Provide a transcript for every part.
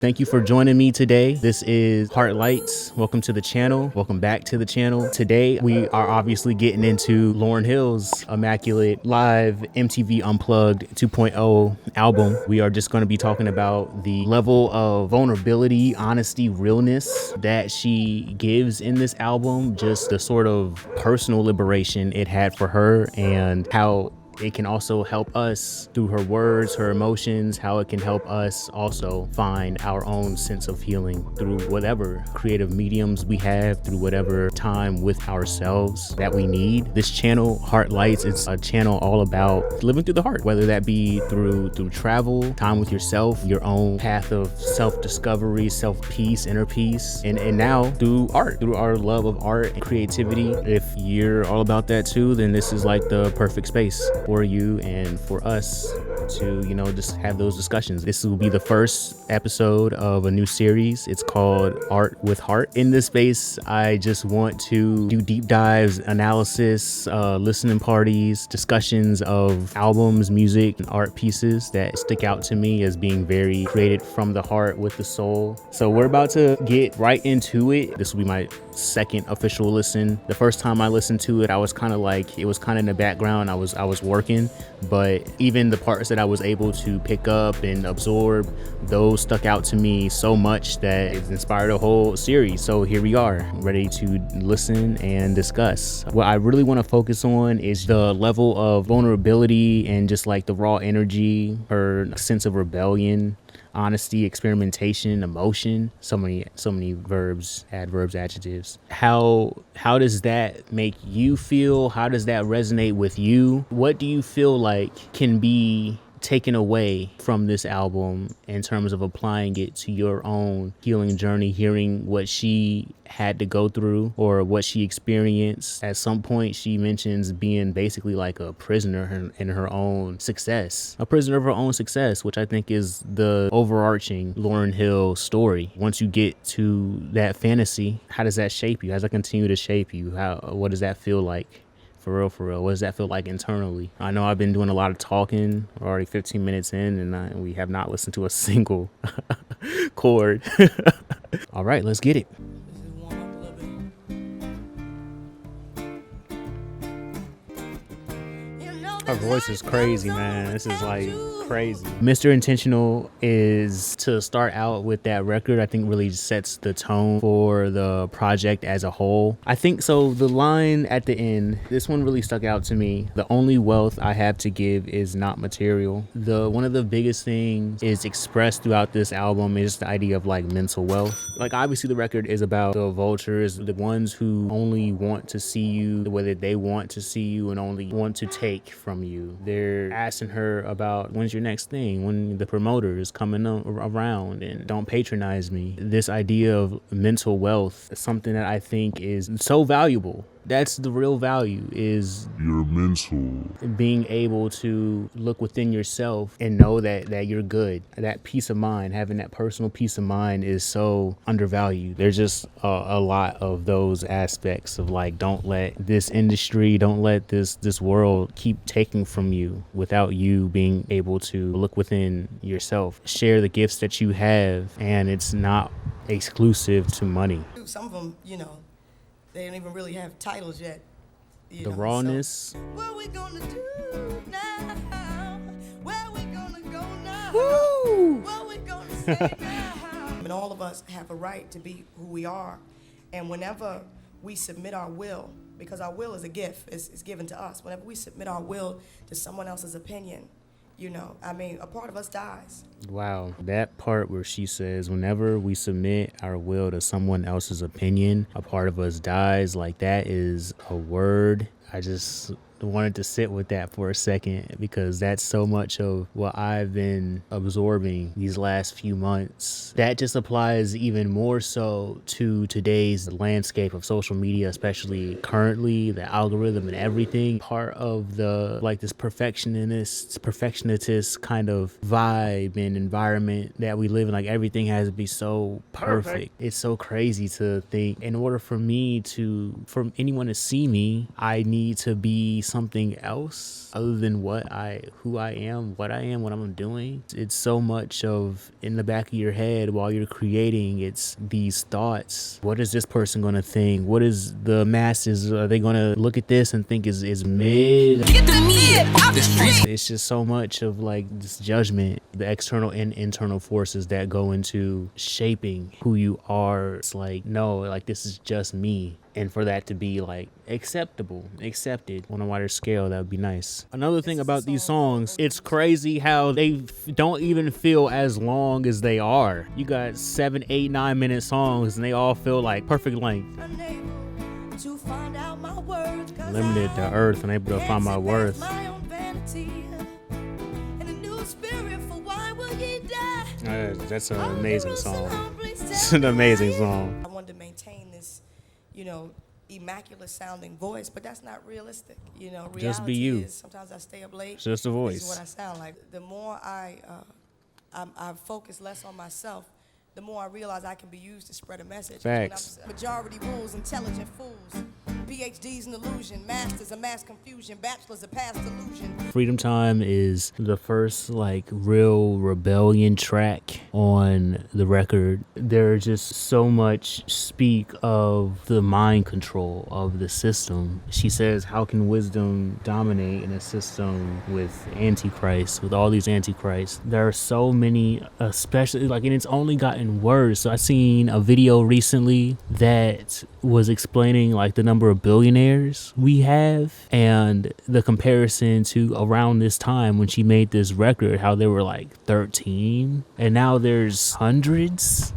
Thank you for joining me today. This is Heart Lights. Welcome to the channel. Welcome back to the channel. Today, we are obviously getting into Lauryn Hill's immaculate live MTV Unplugged 2.0 album. We are just going to be talking about the level of vulnerability, honesty, realness that she gives in this album, just the sort of personal liberation it had for her, and how it can also help us through her words, her emotions, how it can help us also find our own sense of healing through whatever creative mediums we have, through whatever time with ourselves that we need. This channel, Heart Lights, it's a channel all about living through the heart, whether that be through travel, time with yourself, your own path of self-discovery, self-peace, inner peace, and now through art, through our love of art and creativity. If you're all about that too, then this is like the perfect space for you and for us to, just have those discussions. This will be the first episode of a new series. It's called Art with Heart. In this space, I just want to do deep dives, analysis, listening parties, discussions of albums, music, and art pieces that stick out to me as being very created from the heart with the soul. So we're about to get right into it. This will be my second official listen. The first time I listened to it, I was kind of like, it was kind of in the background. I was working, but even the parts that I was able to pick up and absorb, those stuck out to me so much that it's inspired a whole series. So here we are, ready to listen and discuss. What I really want to focus on is the level of vulnerability and just like the raw energy, her sense of rebellion, honesty, experimentation, emotion, so many verbs, adverbs, adjectives. How does that make you feel? How does that resonate with you? What do you feel like can be taken away from this album in terms of applying it to your own healing journey, hearing what she had to go through or what she experienced? At some point, she mentions being basically like a prisoner in her own success, a prisoner of her own success, which I think is the overarching Lauryn Hill story. Once you get to that fantasy, how does that shape you? How does that continue to shape you? What does that feel like? For real, what does that feel like internally? I know I've been doing a lot of talking. We're already 15 minutes in, and we have not listened to a single chord. All right, let's get it. Her voice is crazy, man. This is like crazy. Mr. Intentional is, to start out with that record, I think really sets the tone for the project as a whole. I think so. The line at the end, this one really stuck out to me. The only wealth I have to give is not material. One of the biggest things is expressed throughout this album is the idea of like mental wealth. Like obviously the record is about the vultures, the ones who only want to see you the way that they want to see you and only want to take from you. They're asking her about when's your next thing, when the promoter is coming around, and don't patronize me. This idea of mental wealth is something that I think is so valuable. That's the real value, is your mental, being able to look within yourself and know that you're good. That peace of mind, having that personal peace of mind, is so undervalued. There's just a lot of those aspects of like, don't let this industry, don't let this world keep taking from you without you being able to look within yourself. Share the gifts that you have, and it's not exclusive to money. Some of them, they don't even really have titles yet. The rawness. So, what we gonna do now? Where we gonna go now? Woo! What we gonna say now? And all of us have a right to be who we are. And whenever we submit our will, because our will is a gift, it's given to us. Whenever we submit our will to someone else's opinion, a part of us dies. Wow. That part where she says, whenever we submit our will to someone else's opinion, a part of us dies. Like, that is a word. I just wanted to sit with that for a second, because that's so much of what I've been absorbing these last few months. That just applies even more so to today's landscape of social media, especially currently, the algorithm and everything. Part of this perfectionist kind of vibe and environment that we live in, like everything has to be so perfect. It's so crazy to think, in order for anyone to see me, I need to be something else other than who I am, what I'm doing. It's so much of in the back of your head while you're creating. It's these thoughts. What is this person gonna think? What is the masses? Are they gonna look at this and think is mid? Get the mid off the streets. It's just so much of like this judgment, the external and internal forces that go into shaping who you are. It's like, no, like this is just me. And for that to be like accepted on a wider scale, that would be nice. Another thing about these songs, it's crazy how they don't even feel as long as they are. You got 7, 8, 9-minute songs and they all feel like perfect length. Limited to earth, unable to find my worth. That's an amazing song. It's an amazing song. I wanted to maintain this, immaculate sounding voice, but that's not realistic. Reality Just be you. is sometimes I stay up late. Just a voice. This is what I sound like. The more I focus less on myself, the more I realize I can be used to spread a message. Facts. Majority rules, intelligent fools. PhDs in illusion, masters of mass confusion, bachelors of past illusion. Freedom Time is the first like real rebellion track on the record. There's just so much speak of the mind control of the system. She says, how can wisdom dominate in a system with antichrist, with all these antichrists? There are so many, especially like, and it's only gotten worse. So I seen a video recently that was explaining like the number of billionaires we have and the comparison to around this time when she made this record, how there were like 13 and now there's hundreds.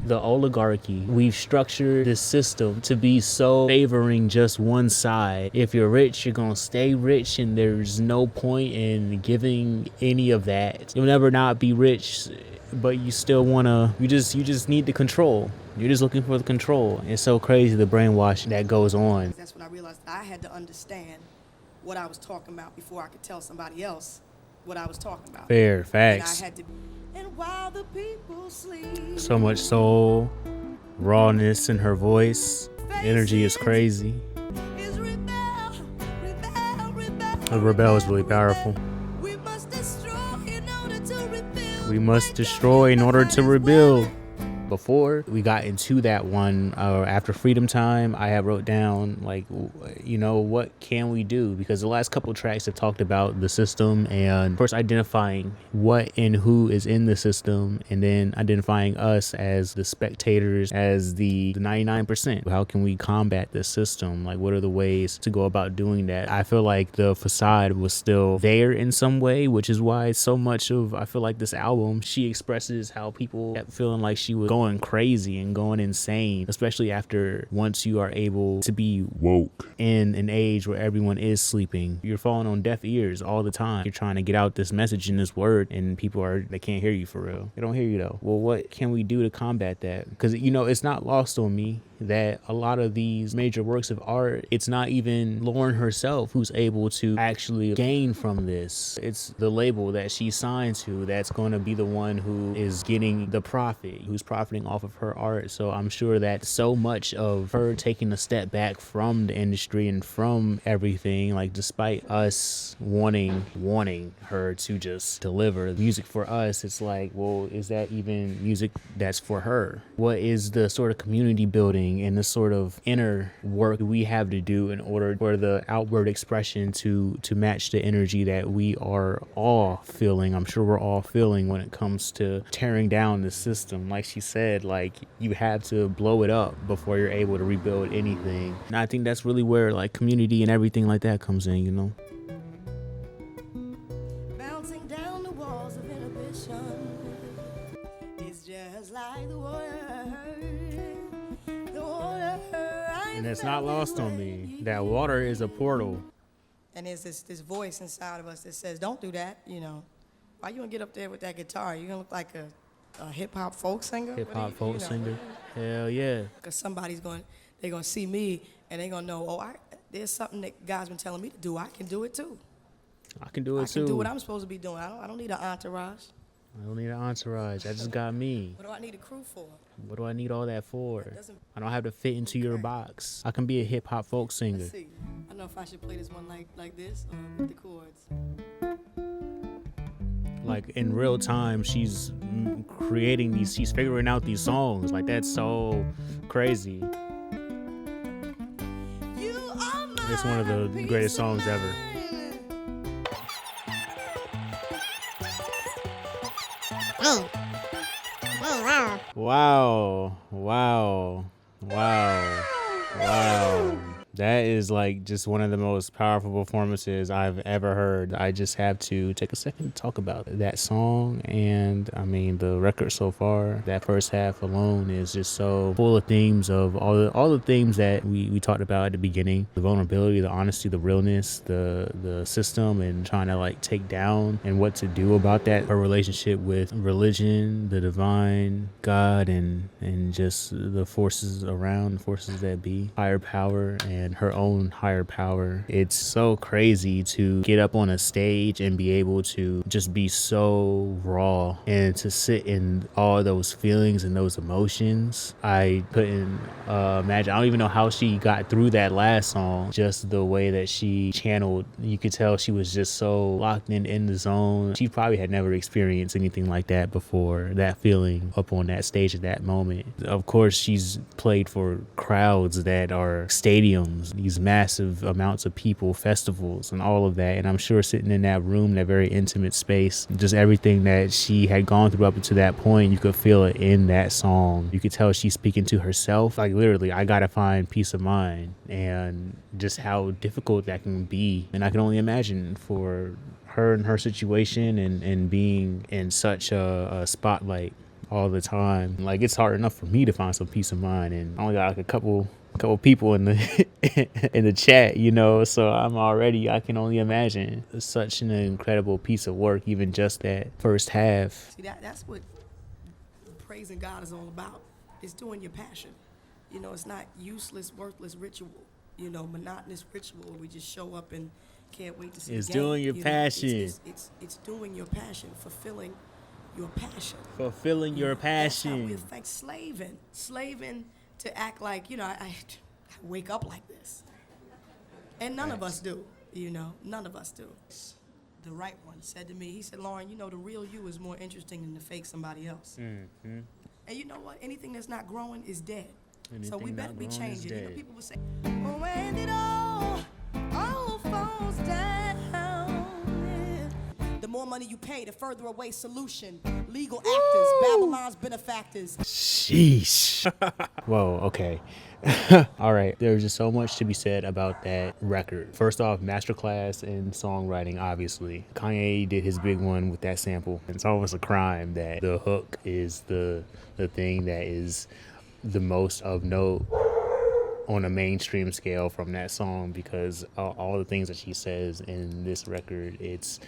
The oligarchy, we've structured this system to be so favoring just one side. If you're rich, you're gonna stay rich, and there's no point in giving any of that. You'll never not be rich, but you still wanna, you just need the control. You're just looking for the control. It's so crazy, the brainwashing that goes on. That's when I realized I had to understand what I was talking about before I could tell somebody else what I was talking about. Fair, facts. And I had to, and while the people sleep. So much soul, rawness in her voice. Energy is crazy. The rebel is really powerful. We must destroy in order to rebuild. Before we got into that one, after Freedom Time, I have wrote down like, what can we do? Because the last couple of tracks have talked about the system and of course identifying what and who is in the system, and then identifying us as the spectators, as the 99%. How can we combat the system? Like, what are the ways to go about doing that? I feel like the facade was still there in some way, which is why so much of, I feel like this album, she expresses how people kept feeling like she was going crazy and going insane, especially after once you are able to be woke in an age where everyone is sleeping. You're falling on deaf ears all the time. You're trying to get out this message in this word and they can't hear you for real. They don't hear you though. Well, what can we do to combat that? Because it's not lost on me that a lot of these major works of art, it's not even Lauryn herself who's able to actually gain from this. It's the label that she signed to that's going to be the one who is getting the profit, who's profiting off of her art. So I'm sure that so much of her taking a step back from the industry and from everything, like despite us wanting her to just deliver music for us, it's like, well, is that even music that's for her? What is the sort of community building and the sort of inner work we have to do in order for the outward expression to match the energy that we are all feeling? I'm sure we're all feeling when it comes to tearing down the system. Like she said, like you have to blow it up before you're able to rebuild anything. And I think that's really where like community and everything like that comes in, Bouncing down the walls of inhibition. It's just like the water. And it's not lost on me that water is a portal. And there's this voice inside of us that says, don't do that, Why you gonna get up there with that guitar? You gonna look like a hip-hop folk singer? Hip-hop folk singer? Hell yeah. Because they're gonna see me and they're gonna know, there's something that God's been telling me to do. I can do it too. I can do it too. I can do what I'm supposed to be doing. I don't need an entourage. I don't need an entourage. I just got me. What do I need a crew for? What do I need all that for? I don't have to fit into your box. I can be a hip-hop folk singer. Let's see. I know if I should play this one like this or with the chords. Like in real time, she's creating these, she's figuring out these songs. Like that's so crazy. It's one of the greatest songs ever. Wow. That is like just one of the most powerful performances I've ever heard. I just have to take a second to talk about that song. And I mean, the record so far, that first half alone is just so full of themes of all the themes that we talked about at the beginning. The vulnerability, the honesty, the realness, the system, and trying to like take down and what to do about that. Her relationship with religion, the divine, God, and just the forces around, the forces that be, higher power, and her own higher power. It's so crazy to get up on a stage and be able to just be so raw and to sit in all those feelings and those emotions. I couldn't imagine. I don't even know how she got through that last song. Just the way that she channeled, you could tell she was just so locked in the zone. She probably had never experienced anything like that before, that feeling up on that stage at that moment. Of course, she's played for crowds that are stadiums, these massive amounts of people, festivals, and all of that. And I'm sure sitting in that room, that very intimate space, just everything that she had gone through up until that point, you could feel it in that song. You could tell she's speaking to herself. Like literally, I gotta find peace of mind, and just how difficult that can be. And I can only imagine for her and her situation and being in such a spotlight all the time. Like it's hard enough for me to find some peace of mind, and I only got like a couple people in the in the chat, you know, so I can only imagine. It's such an incredible piece of work, even just that first half. See, that's what praising God is all about. It's doing your passion. You know, it's not useless, worthless ritual, you know, monotonous ritual. We just show up and can't wait to see It's the game. doing your passion. It's doing your passion, fulfilling your passion. Fulfilling your passion. That's how we think, slaving to act like, you know, I wake up like this. And none of us do, you know, none of us do. The right one said to me, he said, Lauryn, you know, the real you is more interesting than the fake somebody else. Mm-hmm. And you know what? Anything that's not growing is dead. So we better be changing. You know, people would say, when it all falls down. The more money you pay, the further away solution. Legal actors, Babylon's benefactors. Sheesh. Whoa, okay. All right. There's just so much to be said about that record. First off, masterclass in songwriting, obviously. Kanye did his big one with that sample. It's almost a crime that the hook is the thing that is the most of note on a mainstream scale from that song, because all the things that she says in this record, is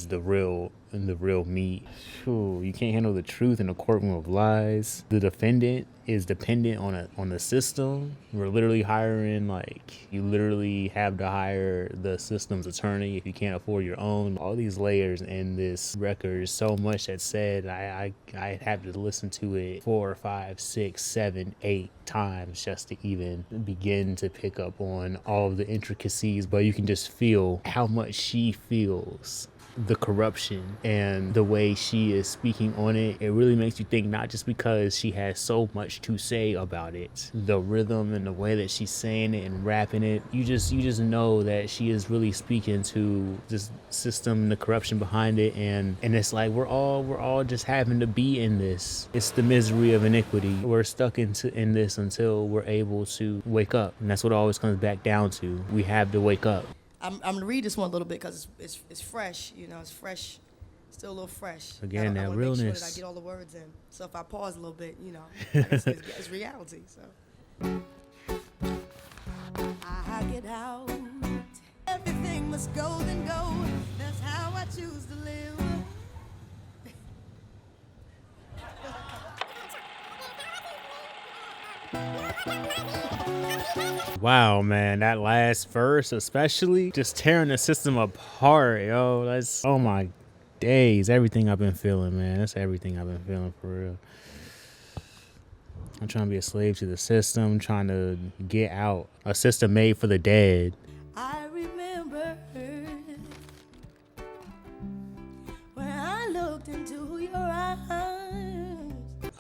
the real meat. Ooh, you can't handle the truth in a courtroom of lies. The defendant is dependent on the system. We're literally hiring, like, you literally have to hire the system's attorney if you can't afford your own. All these layers in this record, so much that's said. I have to listen to it 4, 5, 6, 7, 8 times just to even begin to pick up on all of the intricacies. But you can just feel how much she feels the corruption and the way she is speaking on it. It really makes you think, not just because she has so much to say about it, the rhythm and the way that she's saying it and rapping it, you just know that she is really speaking to this system and the corruption behind it. And it's like we're all just having to be in this. It's the misery of iniquity. We're stuck in this until we're able to wake up, and that's what it always comes back down to. We have to wake up. I'm going to read this one a little bit because it's fresh, you know, it's fresh, still a little fresh. Again, that realness. Make sure that I get all the words in. So if I pause a little bit, you know, it's reality. So I get out. Everything must go then go. That's how I choose to live. Wow, man, that last verse especially, just tearing the system apart, yo. That's, oh my days, everything I've been feeling, man. That's everything I've been feeling, for real. I'm trying to be a slave to the system, trying to get out. A system made for the dead. I remember when I looked into your eyes.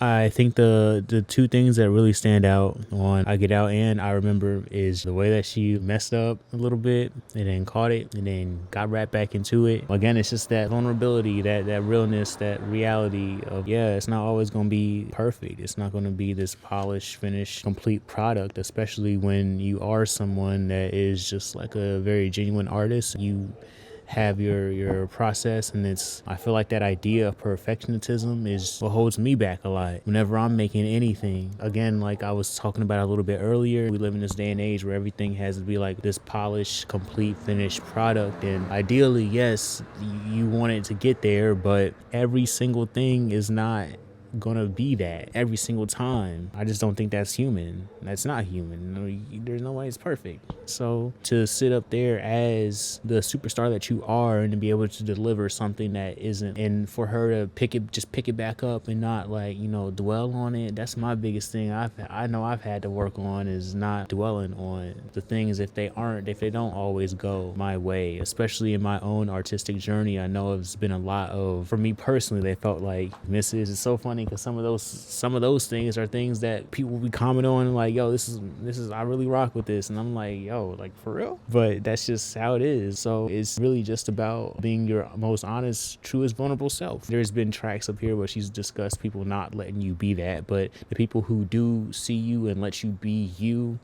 I think the two things that really stand out on I Get Out and I Remember is the way that she messed up a little bit and then caught it and then got right back into it. Again, it's just that vulnerability, that realness, that reality of, yeah, it's not always going to be perfect. It's not going to be this polished, finished, complete product, especially when you are someone that is just like a very genuine artist. You have your process, and I feel like that idea of perfectionism is what holds me back a lot whenever I'm making anything. Again, like I was talking about a little bit earlier, we live in this day and age where everything has to be like this polished, complete, finished product, and ideally, yes, you want it to get there, but every single thing is not gonna be that every single time. I just don't think that's human. That's not human. There's no way it's perfect. So to sit up there as the superstar that you are and to be able to deliver something that isn't, and for her to pick it back up and not like, dwell on it, that's my biggest thing. I know I've had to work on is not dwelling on the things if they don't always go my way, especially in my own artistic journey. I know it's been a lot of, for me personally, they felt like misses. It's so funny because some of those things are things that people will be commenting on like, yo, this is I really rock with this, and I'm like, yo, like for real? But that's just how it is. So it's really just about being your most honest, truest, vulnerable self. There's been tracks up here where she's discussed people not letting you be that, but the people who do see you and let you be you,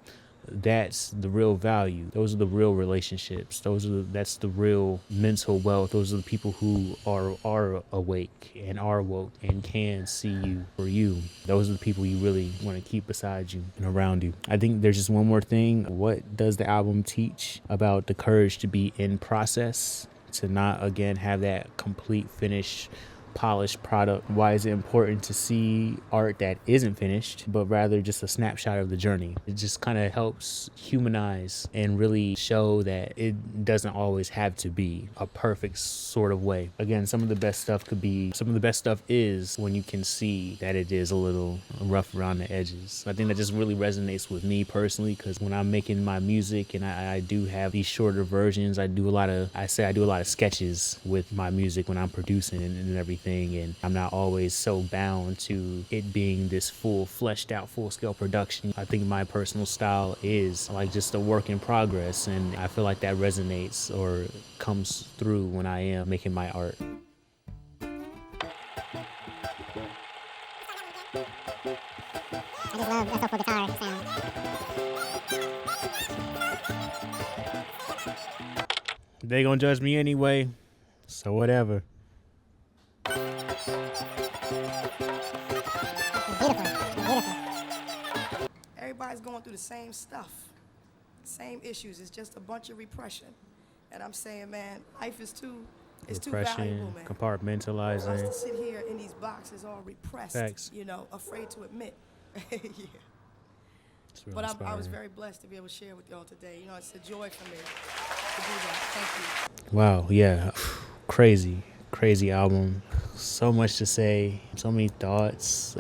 that's the real value. Those are the real relationships. That's the real mental wealth. Those are the people who are awake and are woke and can see you for you. Those are the people you really want to keep beside you and around you. I think there's just one more thing. What does the album teach about the courage to be in process, to not again have that complete finished polished product? Why is it important to see art that isn't finished, but rather just a snapshot of the journey? It just kind of helps humanize and really show that it doesn't always have to be a perfect sort of way. Again, some of the best stuff is when you can see that it is a little rough around the edges. I think that just really resonates with me personally, because when I'm making my music and I do have these shorter versions, I do a lot of sketches with my music when I'm producing and everything. And I'm not always so bound to it being this full fleshed out full scale production. I think my personal style is like just a work in progress, and I feel like that resonates or comes through when I am making my art. I just love that soulful guitar sound. They gonna judge me anyway, so whatever. Everybody's going through the same stuff, same issues. It's just a bunch of repression. And I'm saying, man, life is too valuable, man. Compartmentalizing. For us to sit here in these boxes all repressed, Facts. Afraid to admit. Yeah. But I was very blessed to be able to share with y'all today. It's a joy for me to do that. Thank you. Wow, yeah. Crazy album. So much to say, so many thoughts,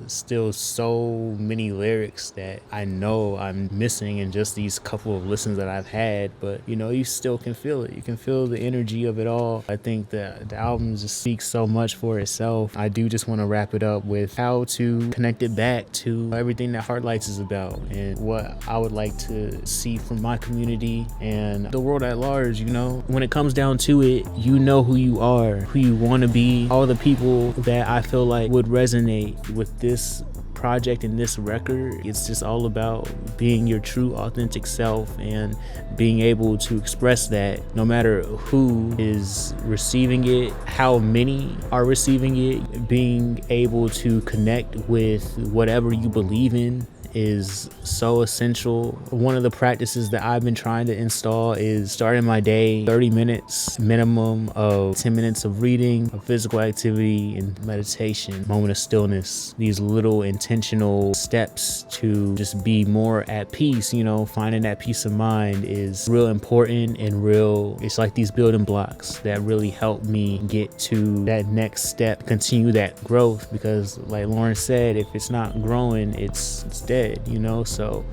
still so many lyrics that I know I'm missing in just these couple of listens that I've had, but you still can feel it. You can feel the energy of it all. I think that the album just speaks so much for itself. I do just want to wrap it up with how to connect it back to everything that Heart Lights is about and what I would like to see from my community and the world at large. When it comes down to it, you know who you are, who you want to be. All the people that I feel like would resonate with this project and this record, it's just all about being your true authentic self and being able to express that no matter who is receiving it, how many are receiving it, being able to connect with whatever you believe in is so essential. One of the practices that I've been trying to install is starting my day 30 minutes minimum of 10 minutes of reading, of physical activity, and meditation, moment of stillness. These little intentional steps to just be more at peace, you know, finding that peace of mind is real important and real. It's like these building blocks that really help me get to that next step, continue that growth, because like Lauren said, if it's not growing, it's dead, you know. So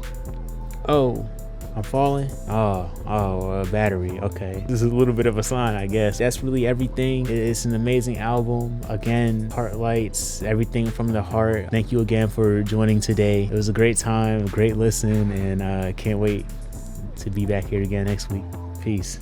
I'm falling. Battery. Okay, this is a little bit of a sign, I guess. That's really everything. It's an amazing album. Again, Heart Lights, everything from the heart. Thank you again for joining today. It was a great time, a great listen, and I can't wait to be back here again next week. Peace.